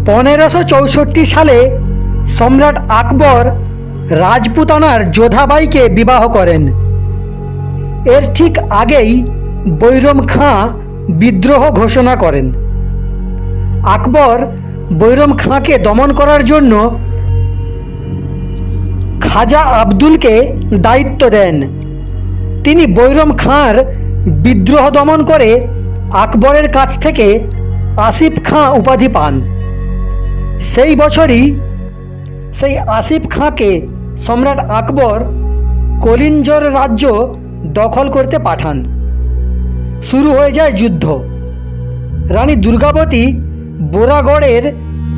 1564 সালে সম্রাট আকবর রাজপুতানার যোধাবাইকে বিবাহ করেন। এর ঠিক আগেই বৈরম খাঁ বিদ্রোহ ঘোষণা করেন। আকবর বৈরম খাঁকে দমন করার জন্য খাজা আব্দুলকে দায়িত্ব দেন। তিনি বৈরম খাঁর বিদ্রোহ দমন করে আকবরের কাছ থেকে আসিফ খাঁ উপাধি পান। সেই বছরই সেই আসিফ খাঁকে সম্রাট আকবর কলিঞ্জর রাজ্য দখল করতে পাঠান। শুরু হয়ে যায় যুদ্ধ। রানী দুর্গাবতী বোরাগড়ের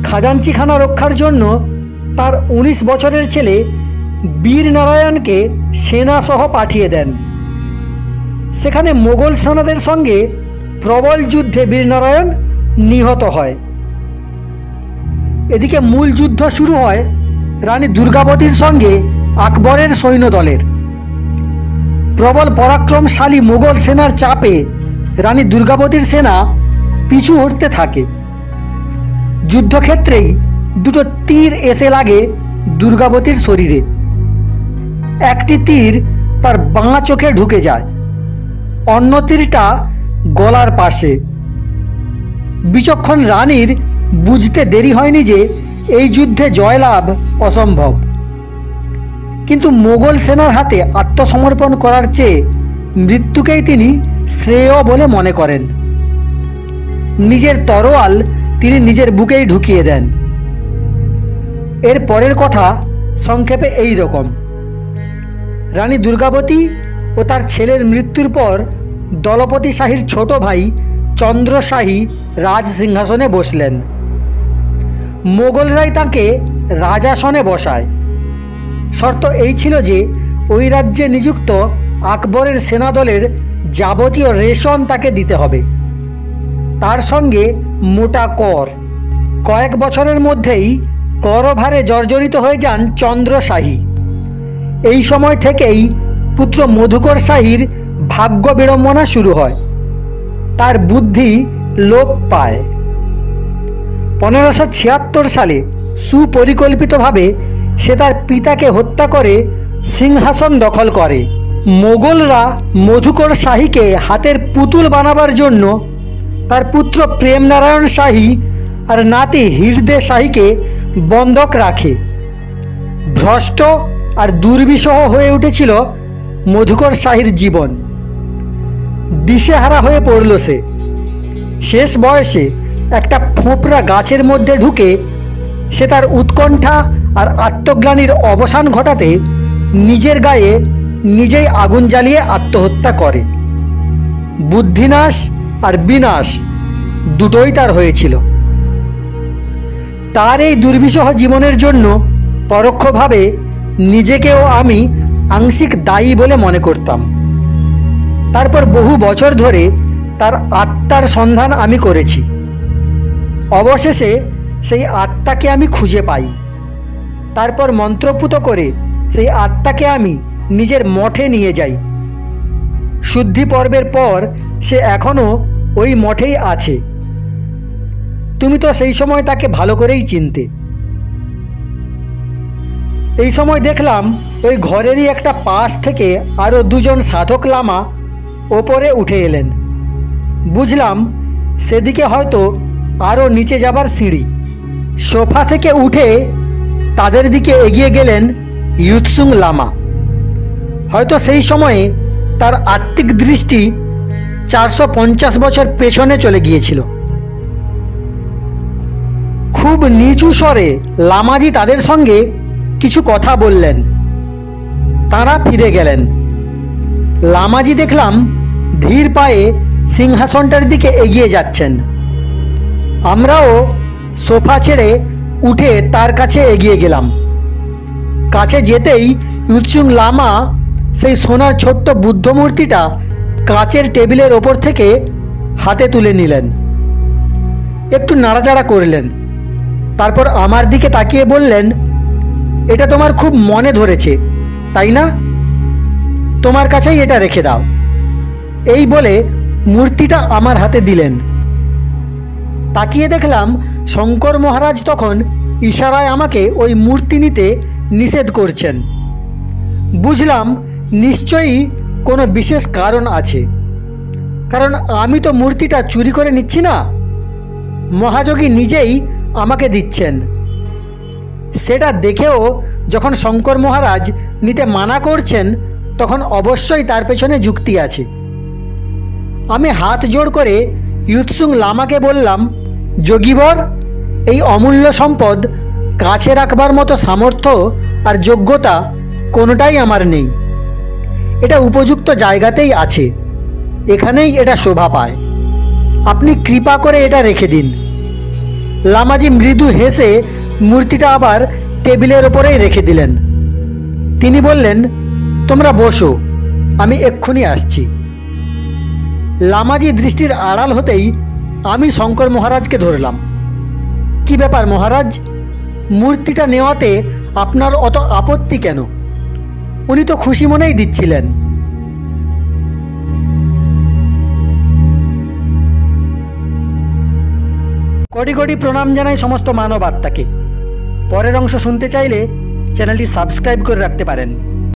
খাজাঞ্চিখানা রক্ষার জন্য তার 19 বছরের ছেলে বীর নারায়ণকে সেনাসহ পাঠিয়ে দেন। সেখানে মোগল সেনাদের সঙ্গে প্রবল যুদ্ধে বীরনারায়ণ নিহত হয়। এদিকে মূল যুদ্ধ শুরু হয় রানী দুর্গাবতীর সঙ্গে আকবরের সৈন্যদলের। প্রবল পরাক্রমশালী মোগল সেনার চাপে রানী দুর্গাবতীর সেনা পিছু হটতে থাকে। যুদ্ধক্ষেত্রেই দুটো তীর এসে লাগে দুর্গাবতীর শরীরে। একটি তীর তার বাঁ চোখে ঢুকে যায়, অন্য তীরটা গলার পাশে। বিচক্ষণ রানীর বুঝতে দেরি হয়নি যে এই যুদ্ধে জয়লাভ অসম্ভব। কিন্তু মোগল সেনার হাতে আত্মসমর্পণ করার চেয়ে মৃত্যুকেই তিনি শ্রেয় বলে মনে করেন। নিজের তরোয়াল তিনি নিজের বুকেই ঢুকিয়ে দেন। এর পরের কথা সংক্ষেপে এই রকম। রানী দুর্গাবতী ও তার ছেলের মৃত্যুর পর দলপতি শাহীর ছোট ভাই চন্দ্র শাহী রাজ সিংহাসনে বসলেন। মোগলরাই তাকে রাজাসনে বসায়। শর্ত এই ছিল যে ওই রাজ্যে নিযুক্ত আকবরের সেনাদলের যাবতীয় রেশন তাকে দিতে হবে, তার সঙ্গে মোটা কর। কয়েক বছরের মধ্যেই করভারে জর্জরিত হয়ে যান চন্দ্র শাহী। এই সময় থেকেই পুত্র মধুকর শাহীর ভাগ্য বিড়ম্বনা শুরু হয়। তার বুদ্ধি লোপ পায়। 1576 সালে সুপরিকল্পিতভাবে সে তার পিতাকে হত্যা করে সিংহাসন দখল করে। মোগলরা মধুকর শাহীকে হাতের পুতুল বানাবার জন্য তার পুত্র প্রেমনারায়ণ শাহী আর নাতি হিরদে শাহীকে বন্ধক রাখে। ভ্রষ্ট আর দুর্বিষহ হয়ে উঠেছিল মধুকর শাহীর জীবন। দিশেহারা হয়ে পড়ল সে। শেষ বয়সে একটা ফোঁপড়া গাছের মধ্যে ঢুকে সে তার উৎকণ্ঠা আর আত্মগ্লানির অবসান ঘটাতে নিজের গায়ে নিজেই আগুন জ্বালিয়ে আত্মহত্যা করে। বুদ্ধিনাশ আর বিনাশ দুটোই তার হয়েছিল। তার এই দুর্বিষহ জীবনের জন্য পরোক্ষভাবে নিজেকেও আমি আংশিক দায়ী বলে মনে করতাম। তারপর বহু বছর ধরে তার আত্মার সন্ধান আমি করেছি। অবশেষে সেই আত্মাকে আমি খুঁজে পাই। তারপর মন্ত্রপুত করে সেই আত্মাকে আমি নিজের মঠে নিয়ে যাই। শুদ্ধি পর্বের পর সে এখনও ওই মঠেই আছে। তুমি তো সেই সময় তাকে ভালো করেই চিনতে। এই সময় দেখলাম ওই ঘরেরই একটা পাশ থেকে আরও দুজন সাধক লামা ওপরে উঠে এলেন। বুঝলাম সেদিকে হয়তো আরও নিচে যাবার সিঁড়ি। সোফা থেকে উঠে তাদের দিকে এগিয়ে গেলেন ইয়ুতসুং লামা। হয়তো সেই সময়ে তার আত্মিক দৃষ্টি 450 বছর পেছনে চলে গিয়েছিল। খুব নিচু স্বরে লামাজি তাদের সঙ্গে কিছু কথা বললেন। তাঁরা ফিরে গেলেন। লামাজি দেখলাম ধীর পায়ে সিংহাসনটার দিকে এগিয়ে যাচ্ছেন। আমরাও সোফা ছেড়ে উঠে তার কাছে এগিয়ে গেলাম। কাছে যেতেই ইয়ুতসুং লামা সেই সোনার ছোট্ট বুদ্ধ মূর্তিটা কাঁচের টেবিলের ওপর থেকে হাতে তুলে নিলেন। একটু নাড়াচাড়া করলেন। তারপর আমার দিকে তাকিয়ে বললেন, এটা তোমার খুব মনে ধরেছে তাই না? তোমার কাছেই এটা রেখে দাও। এই বলে মূর্তিটা আমার হাতে দিলেন। তাকিয়ে দেখলাম শঙ্কর মহারাজ তখন ইশারায় আমাকে ওই মূর্তি নিতে নিষেধ করছেন। বুঝলাম নিশ্চয়ই কোনো বিশেষ কারণ আছে, কারণ আমি তো মূর্তিটা চুরি করে নিচ্ছি না, মহাযোগী নিজেই আমাকে দিচ্ছেন। সেটা দেখেও যখন শঙ্কর মহারাজ নিতে মানা করছেন, তখন অবশ্যই তার পেছনে যুক্তি আছে। আমি হাত জোড় করে ইয়ুৎসুং লামাকে বললাম, যোগীবর, এই অমূল্য সম্পদ কাছে রাখবার মতো সামর্থ্য আর যোগ্যতা কোনোটাই আমার নেই। এটা উপযুক্ত জায়গাতেই আছে, এখানেই এটা শোভা পায়। আপনি কৃপা করে এটা রেখে দিন। লামাজি মৃদু হেসে মূর্তিটা আবার টেবিলের ওপরেই রেখে দিলেন। তিনি বললেন, তোমরা বসো, আমি এক্ষুনি আসছি। লামাজি দৃষ্টির আড়াল হতেই আমি শঙ্কর মহারাজকে ধরলাম। কি ব্যাপার মহারাজ, মূর্তিটা নেওয়াতে আপনার অত আপত্তি কেন? উনি তো খুশি মনেই দিচ্ছিলেন। কোটি কোটি প্রণাম জানাই সমস্ত মানব আত্মাকে। পরের অংশ শুনতে চাইলে চ্যানেলটি সাবস্ক্রাইব করে রাখতে পারেন।